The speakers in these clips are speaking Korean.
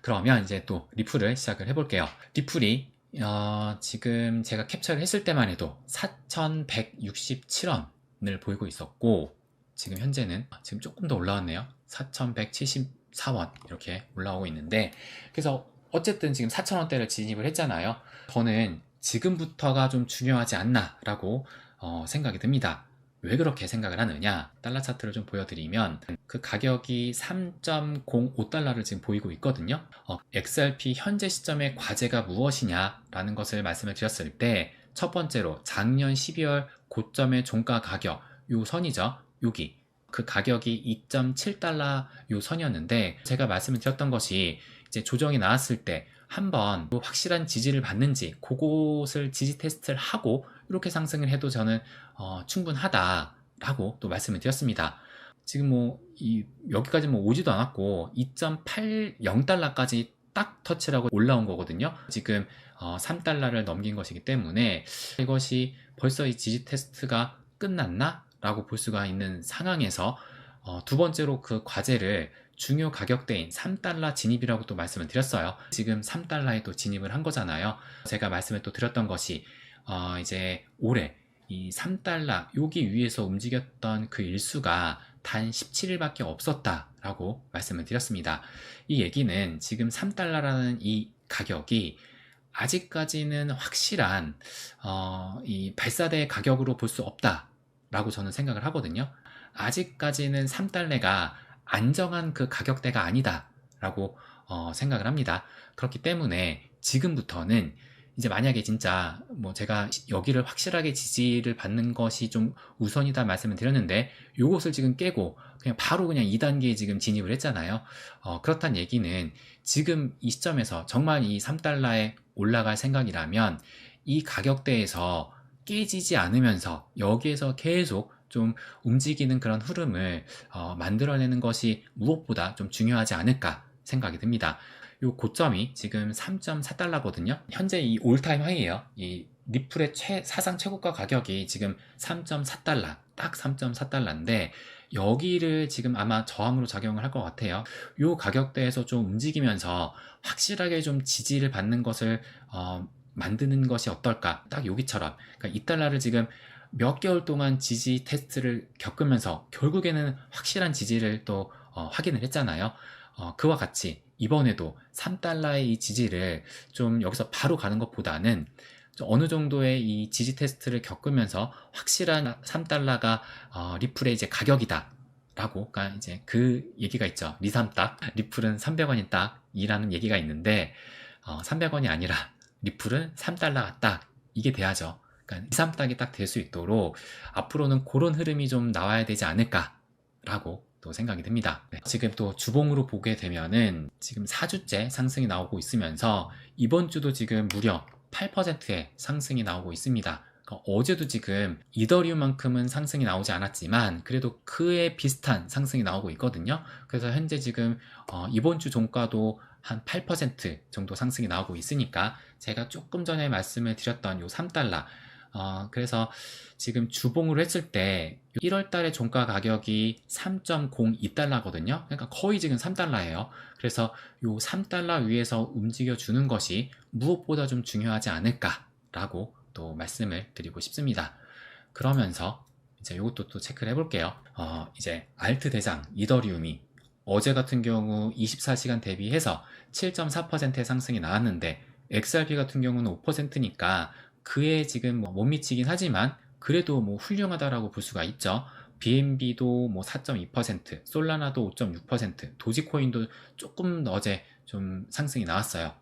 그러면 이제 또 리플을 시작을 해볼게요. 리플이 지금 제가 캡처를 했을 때만 해도 4,167원을 보이고 있었고, 지금 현재는 지금 조금 더 올라왔네요. 4,174원 이렇게 올라오고 있는데, 그래서 어쨌든 지금 4,000원대를 진입을 했잖아요. 저는 지금부터가 좀 중요하지 않나 라고 생각이 듭니다. 왜 그렇게 생각을 하느냐, 달러 차트를 좀 보여드리면 그 가격이 3.05달러를 지금 보이고 있거든요. XRP 현재 시점의 과제가 무엇이냐 라는 것을 말씀을 드렸을 때, 첫 번째로 작년 12월 고점의 종가 가격, 요 선이죠. 여기 그 가격이 2.7달러 요 선이었는데, 제가 말씀을 드렸던 것이 이제 조정이 나왔을 때 한번 뭐 확실한 지지를 받는지 그것을 지지 테스트를 하고 이렇게 상승을 해도 저는 충분하다라고 또 말씀을 드렸습니다. 지금 여기까지 오지도 않았고 2.80달러까지 딱 터치라고 올라온 거거든요. 지금 3달러를 넘긴 것이기 때문에 이것이 벌써 이 지지 테스트가 끝났나? 라고 볼 수가 있는 상황에서 두 번째로 그 과제를 중요 가격대인 3달러 진입이라고 또 말씀을 드렸어요. 지금 3달러에 또 진입을 한 거잖아요. 제가 말씀을 또 드렸던 것이 이제 올해 이 3달러 여기 위에서 움직였던 그 일수가 단 17일밖에 없었다라고 말씀을 드렸습니다. 이 얘기는 지금 3달러라는 이 가격이 아직까지는 확실한 이 발사대 가격으로 볼 수 없다라고 저는 생각을 하거든요. 아직까지는 3달러가 안정한 그 가격대가 아니다라고 생각을 합니다. 그렇기 때문에 지금부터는 이제 만약에 진짜 제가 여기를 확실하게 지지를 받는 것이 좀 우선이다 말씀을 드렸는데, 요것을 지금 깨고 바로 그냥 2단계에 지금 진입을 했잖아요. 그렇다는 얘기는 지금 이 시점에서 정말 이 3달러에 올라갈 생각이라면 이 가격대에서 깨지지 않으면서 여기에서 계속 좀 움직이는 그런 흐름을 만들어내는 것이 무엇보다 좀 중요하지 않을까 생각이 듭니다. 요 고점이 지금 3.4달러거든요. 현재 이 올타임 하이에요. 이 리플의 사상 최고가 가격이 지금 3.4달러, 딱 3.4달러인데 여기를 지금 아마 저항으로 작용을 할 것 같아요. 요 가격대에서 좀 움직이면서 확실하게 좀 지지를 받는 것을 만드는 것이 어떨까? 딱 여기처럼. 그러니까 2달러를 지금 몇 개월 동안 지지 테스트를 겪으면서 결국에는 확실한 지지를 또 확인을 했잖아요. 그와 같이 이번에도 3달러의 이 지지를 좀 여기서 바로 가는 것보다는 어느 정도의 이 지지 테스트를 겪으면서 확실한 3달러가 리플의 이제 가격이다 라고, 그러니까 이제 그 얘기가 있죠. 리삼딱, 리플은 300원이 딱 이라는 얘기가 있는데 300원이 아니라 리플은 3달러가 딱 이게 돼야죠. 그러니까 2, 3딱이 딱 될 수 있도록 앞으로는 그런 흐름이 좀 나와야 되지 않을까라고 또 생각이 듭니다. 네. 지금 또 주봉으로 보게 되면은 지금 4주째 상승이 나오고 있으면서 이번 주도 지금 무려 8%의 상승이 나오고 있습니다. 그러니까 어제도 지금 이더리움만큼은 상승이 나오지 않았지만 그래도 그에 비슷한 상승이 나오고 있거든요. 그래서 현재 지금 이번 주 종가도 한 8% 정도 상승이 나오고 있으니까 제가 조금 전에 말씀을 드렸던 요 3달러 그래서 지금 주봉으로 했을 때 1월 달에 종가 가격이 3.02달러거든요. 그러니까 거의 지금 3달러예요. 그래서 요 3달러 위에서 움직여 주는 것이 무엇보다 좀 중요하지 않을까라고 또 말씀을 드리고 싶습니다. 그러면서 이제 이것도 또 체크를 해볼게요. 이제 알트 대장 이더리움이 어제 같은 경우 24시간 대비해서 7.4%의 상승이 나왔는데 XRP 같은 경우는 5%니까 그에 지금 못 미치긴 하지만 그래도 훌륭하다라고 볼 수가 있죠. BNB도 4.2%, 솔라나도 5.6%, 도지코인도 조금 어제 좀 상승이 나왔어요.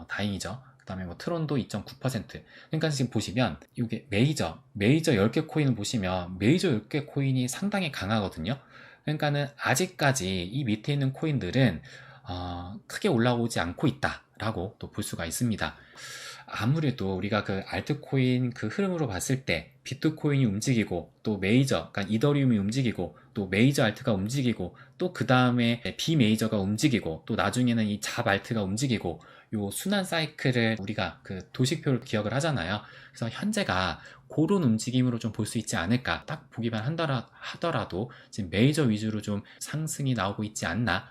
다행이죠. 그 다음에 트론도 2.9%. 그러니까 지금 보시면 이게 메이저 10개 코인을 보시면 메이저 10개 코인이 상당히 강하거든요. 그러니까는 아직까지 이 밑에 있는 코인들은 크게 올라오지 않고 있다라고 또 볼 수가 있습니다. 아무래도 우리가 그 알트코인 그 흐름으로 봤을 때 비트코인이 움직이고 또 메이저, 그러니까 이더리움이 움직이고 또 메이저 알트가 움직이고 또 그 다음에 비메이저가 움직이고 또 나중에는 이 잡 알트가 움직이고 요 순환 사이클을 우리가 그 도식표를 기억을 하잖아요. 그래서 현재가 그런 움직임으로 좀 볼 수 있지 않을까. 딱 보기만 하더라도 지금 메이저 위주로 좀 상승이 나오고 있지 않나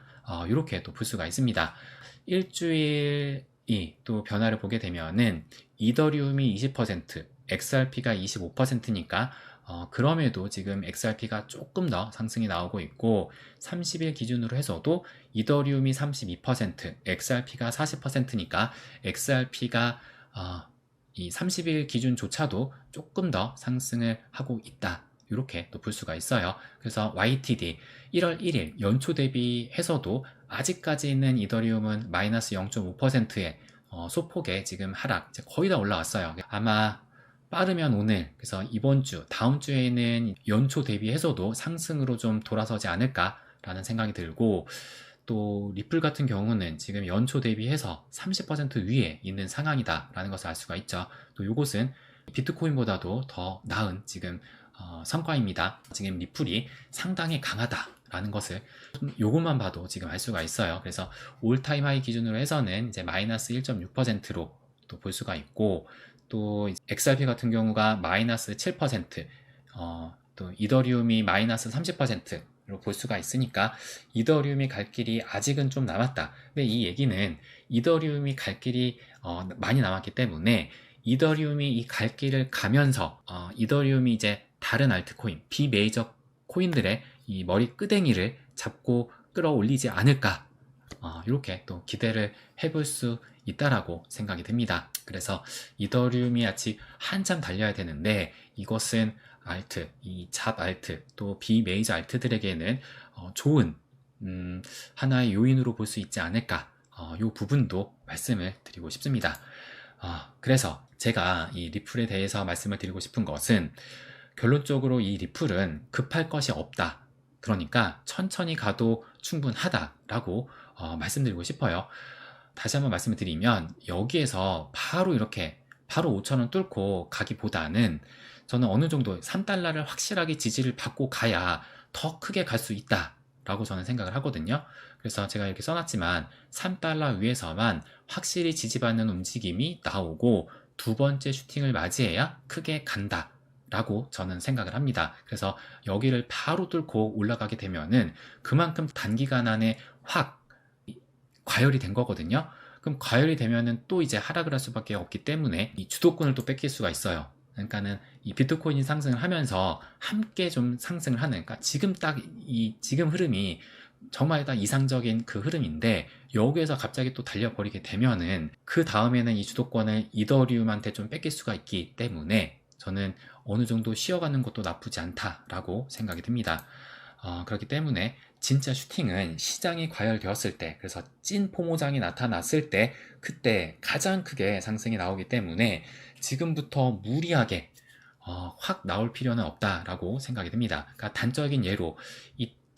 이렇게 또 볼 수가 있습니다. 일주일이 또 변화를 보게 되면은 이더리움이 20%, XRP가 25%니까 그럼에도 지금 XRP가 조금 더 상승이 나오고 있고 30일 기준으로 해서도 이더리움이 32%, XRP가 40%니까 XRP가 이 30일 기준조차도 조금 더 상승을 하고 있다. 이렇게 또 볼 수가 있어요. 그래서 YTD 1월 1일 연초 대비해서도 아직까지는 이더리움은 마이너스 0.5%의 소폭의 지금 하락 거의 다 올라왔어요. 아마 빠르면 오늘, 그래서 이번 주, 다음 주에는 연초 대비해서도 상승으로 좀 돌아서지 않을까라는 생각이 들고, 또 리플 같은 경우는 지금 연초 대비해서 30% 위에 있는 상황이다라는 것을 알 수가 있죠. 또 이것은 비트코인보다도 더 나은 지금 성과입니다. 지금 리플이 상당히 강하다라는 것을 요것만 봐도 지금 알 수가 있어요. 그래서 올타임 하이 기준으로 해서는 이제 마이너스 1.6%로 또 볼 수가 있고, 또 XRP 같은 경우가 마이너스 7%, 또 이더리움이 마이너스 30%로 볼 수가 있으니까 이더리움이 갈 길이 아직은 좀 남았다. 근데 이 얘기는 이더리움이 갈 길이 많이 남았기 때문에 이더리움이 이 갈 길을 가면서 이더리움이 이제 다른 알트코인, 비메이저 코인들의 이 머리 끄댕이를 잡고 끌어올리지 않을까, 이렇게 또 기대를 해볼 수 있다라고 생각이 듭니다. 그래서 이더리움이 아직 한참 달려야 되는데 이것은 알트, 이 잡 알트, 또 비메이저 알트들에게는 좋은 하나의 요인으로 볼 수 있지 않을까, 이 부분도 말씀을 드리고 싶습니다. 그래서 제가 이 리플에 대해서 말씀을 드리고 싶은 것은 결론적으로 이 리플은 급할 것이 없다. 그러니까 천천히 가도 충분하다라고 말씀드리고 싶어요. 다시 한번 말씀을 드리면 여기에서 바로 이렇게 바로 5,000원 뚫고 가기보다는 저는 어느 정도 3달러를 확실하게 지지를 받고 가야 더 크게 갈 수 있다라고 저는 생각을 하거든요. 그래서 제가 이렇게 써놨지만 3달러 위에서만 확실히 지지받는 움직임이 나오고 두 번째 슈팅을 맞이해야 크게 간다 라고 저는 생각을 합니다. 그래서 여기를 바로 뚫고 올라가게 되면은 그만큼 단기간 안에 확 과열이 된 거거든요. 그럼 과열이 되면은 또 이제 하락을 할 수밖에 없기 때문에 이 주도권을 또 뺏길 수가 있어요. 그러니까는 이 비트코인이 상승을 하면서 함께 좀 상승을 하는, 그러니까 지금 딱 지금 흐름이 정말 다 이상적인 그 흐름인데 여기에서 갑자기 또 달려버리게 되면은 그 다음에는 이 주도권을 이더리움한테 좀 뺏길 수가 있기 때문에 저는 어느 정도 쉬어가는 것도 나쁘지 않다라고 생각이 듭니다. 그렇기 때문에 진짜 슈팅은 시장이 과열되었을 때, 그래서 찐 포모장이 나타났을 때 그때 가장 크게 상승이 나오기 때문에 지금부터 무리하게 확 나올 필요는 없다라고 생각이 듭니다. 그러니까 단적인 예로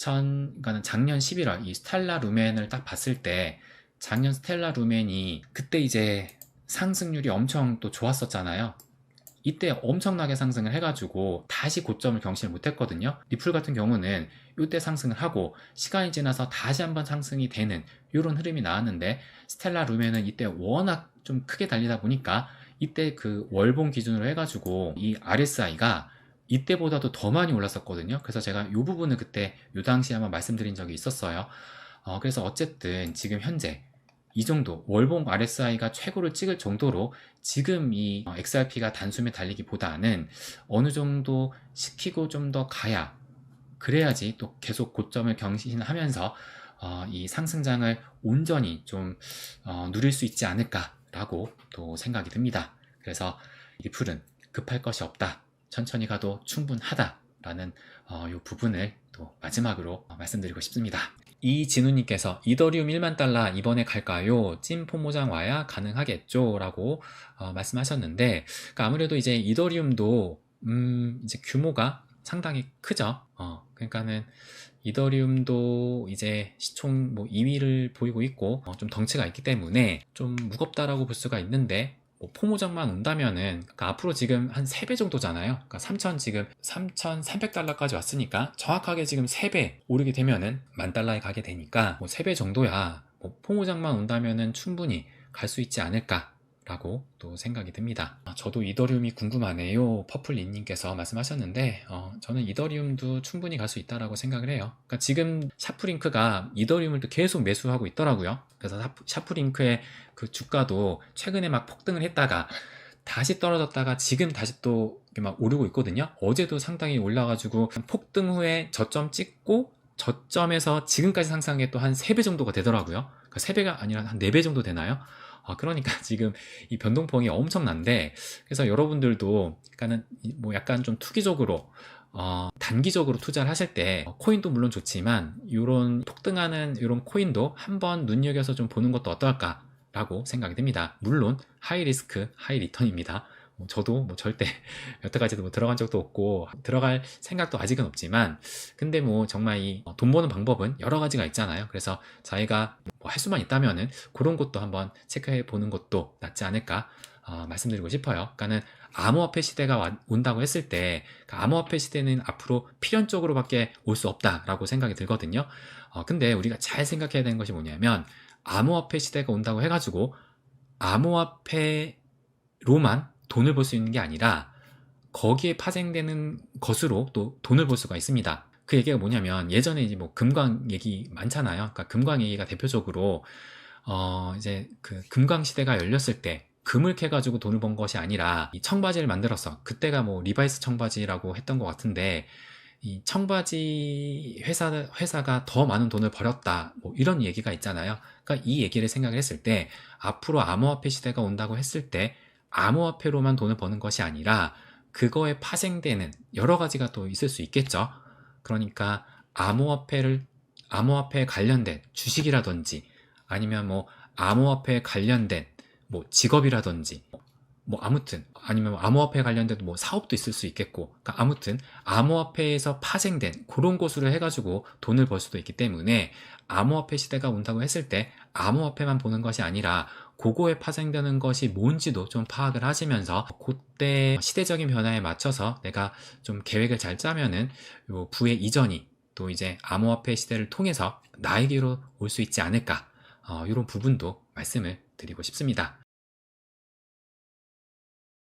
그러니까 작년 11월 이 스텔라 루멘을 딱 봤을 때, 작년 스텔라 루멘이 그때 이제 상승률이 엄청 또 좋았었잖아요. 이때 엄청나게 상승을 해가지고 다시 고점을 경신을 못했거든요. 리플 같은 경우는 이때 상승을 하고 시간이 지나서 다시 한번 상승이 되는 이런 흐름이 나왔는데, 스텔라 루멘은 이때 워낙 좀 크게 달리다 보니까 이때 그 월봉 기준으로 해가지고 이 RSI가 이때보다도 더 많이 올랐었거든요. 그래서 제가 이 부분을 그때 이 당시에 한번 말씀드린 적이 있었어요. 그래서 어쨌든 지금 현재 이 정도 월봉 RSI가 최고를 찍을 정도로 지금 이 XRP가 단숨에 달리기보다는 어느 정도 시키고 좀 더 가야, 그래야지 또 계속 고점을 경신하면서 이 상승장을 온전히 좀 누릴 수 있지 않을까라고 또 생각이 듭니다. 그래서 리플은 급할 것이 없다, 천천히 가도 충분하다라는 이 부분을 또 마지막으로 말씀드리고 싶습니다. 이진우님께서 이더리움 1만 달러 이번에 갈까요? 찐 포모장 와야 가능하겠죠? 라고 말씀하셨는데, 그러니까 아무래도 이제 이더리움도 이제 규모가 상당히 크죠. 그러니까는 이더리움도 이제 시총 뭐 2위를 보이고 있고 좀 덩치가 있기 때문에 좀 무겁다라고 볼 수가 있는데, 포모장만 온다면은, 그러니까 앞으로 지금 한 3배 정도잖아요. 그러니까 지금 3,300달러까지 왔으니까 정확하게 지금 3배 오르게 되면은 10,000달러에 가게 되니까 3배 정도야 포모장만 온다면은 충분히 갈 수 있지 않을까. 라고 또 생각이 듭니다. 저도 이더리움이 궁금하네요. 퍼플린님께서 말씀하셨는데 저는 이더리움도 충분히 갈 수 있다라고 생각을 해요. 그러니까 지금 샤프링크가 이더리움을 또 계속 매수하고 있더라고요. 그래서 샤프링크의 그 주가도 최근에 막 폭등을 했다가 다시 떨어졌다가 지금 다시 또 막 오르고 있거든요. 어제도 상당히 올라가지고 폭등 후에 저점 찍고 저점에서 지금까지 상승한 게 또 한 3배 정도가 되더라고요. 그러니까 3배가 아니라 한 4배 정도 되나요? 그러니까 지금 이 변동폭이 엄청난데, 그래서 여러분들도 그러니까는 뭐 약간 좀 투기적으로 단기적으로 투자를 하실 때 코인도 물론 좋지만 이런 폭등하는 이런 코인도 한번 눈여겨서 좀 보는 것도 어떨까라고 생각이 듭니다. 물론 하이 리스크 하이 리턴입니다. 저도 뭐 절대 여태까지도 뭐 들어간 적도 없고 들어갈 생각도 아직은 없지만, 근데 뭐 정말 이 돈 버는 방법은 여러 가지가 있잖아요. 그래서 저희가 뭐 할 수만 있다면은 그런 것도 한번 체크해 보는 것도 낫지 않을까 말씀드리고 싶어요. 그러니까는 암호화폐 시대가 온다고 했을 때 그 암호화폐 시대는 앞으로 필연적으로밖에 올 수 없다라고 생각이 들거든요. 근데 우리가 잘 생각해야 되는 것이 뭐냐면, 암호화폐 시대가 온다고 해가지고 암호화폐로만 돈을 벌 수 있는 게 아니라 거기에 파생되는 것으로 또 돈을 벌 수가 있습니다. 그 얘기가 뭐냐면, 예전에 이제 뭐 금광 얘기 많잖아요. 그러니까 금광 얘기가 대표적으로 이제 그 금광 시대가 열렸을 때 금을 캐가지고 돈을 번 것이 아니라 이 청바지를 만들었어. 그때가 뭐 리바이스 청바지라고 했던 것 같은데, 이 청바지 회사가 더 많은 돈을 벌였다, 뭐 이런 얘기가 있잖아요. 그러니까 이 얘기를 생각을 했을 때, 앞으로 암호화폐 시대가 온다고 했을 때 암호화폐로만 돈을 버는 것이 아니라 그거에 파생되는 여러 가지가 또 있을 수 있겠죠. 그러니까 암호화폐에 관련된 주식이라든지, 아니면 뭐 암호화폐에 관련된 뭐 직업이라든지, 뭐 아무튼, 아니면 암호화폐에 관련된 뭐 사업도 있을 수 있겠고, 그러니까 아무튼 암호화폐에서 파생된 그런 것으로 해가지고 돈을 벌 수도 있기 때문에, 암호화폐 시대가 온다고 했을 때 암호화폐만 보는 것이 아니라 그거에 파생되는 것이 뭔지도 좀 파악을 하시면서, 그때 시대적인 변화에 맞춰서 내가 좀 계획을 잘 짜면은 요 부의 이전이 또 이제 암호화폐 시대를 통해서 나에게로 올 수 있지 않을까, 이런 부분도 말씀을 드리고 싶습니다.